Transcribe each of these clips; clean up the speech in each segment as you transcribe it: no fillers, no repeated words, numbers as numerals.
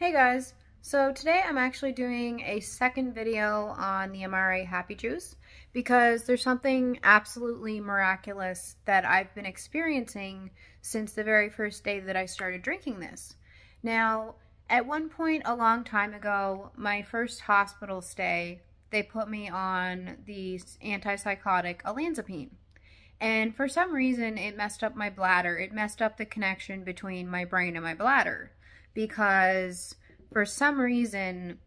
Hey guys, so today I'm actually doing a second video on the Amare Happy Juice because there's something absolutely miraculous that I've been experiencing since the very first day that I started drinking this. Now, at one point a long time ago, my first hospital stay, they put me on the antipsychotic olanzapine. And for some reason, it messed up my bladder. It messed up the connection between my brain and my bladder because for some reason,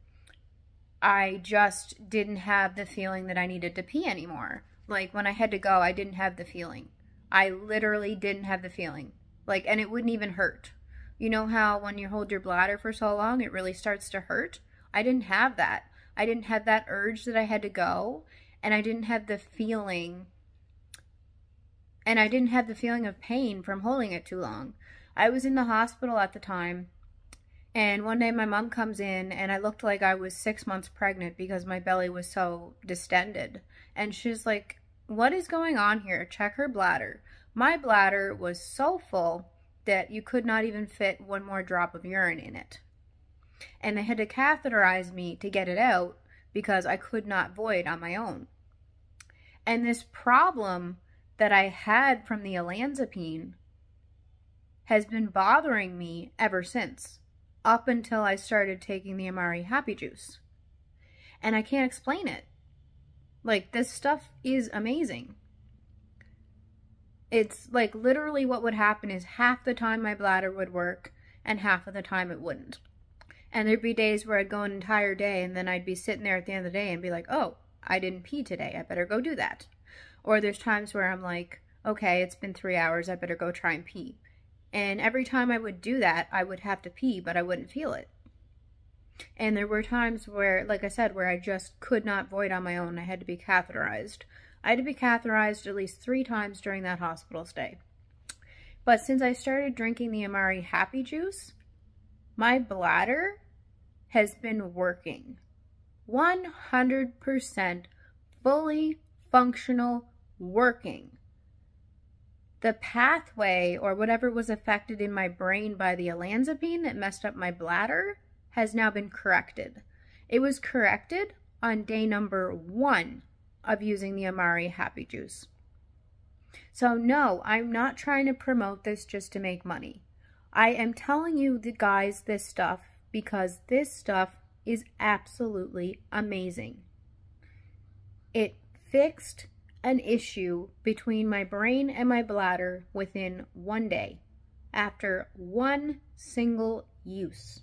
I just didn't have the feeling that I needed to pee anymore. Like when I had to go, I didn't have the feeling. I literally didn't have the feeling. And it wouldn't even hurt. You know how when you hold your bladder for so long, it really starts to hurt? I didn't have that. I didn't have that urge that I had to go, and I didn't have the feeling of pain from holding it too long. I was in the hospital at the time, and one day my mom comes in, and I looked like I was 6 months pregnant because my belly was so distended. And she's like, "What is going on here? Check her bladder." My bladder was so full that you could not even fit one more drop of urine in it. And they had to catheterize me to get it out because I could not void on my own. And this problem that I had from the olanzapine has been bothering me ever since, up until I started taking the Amare Happy Juice. And I can't explain it. This stuff is amazing. It's literally what would happen is half the time my bladder would work and half of the time it wouldn't. And there'd be days where I'd go an entire day and then I'd be sitting there at the end of the day and be like, "Oh, I didn't pee today. I better go do that." Or there's times where I'm like, "Okay, it's been 3 hours. I better go try and pee." And every time I would do that, I would have to pee, but I wouldn't feel it. And there were times where, like I said, where I just could not void on my own. I had to be catheterized. I had to be catheterized at least 3 times during that hospital stay. But since I started drinking the Amare Happy Juice, my bladder has been working. 100% fully functional working. The pathway or whatever was affected in my brain by the olanzapine that messed up my bladder has now been corrected. It was corrected on day number 1 of using the Amare Happy Juice. So no, I'm not trying to promote this just to make money. I am telling you guys this stuff because this stuff is absolutely amazing. It fixed an issue between my brain and my bladder within 1 day after one single use.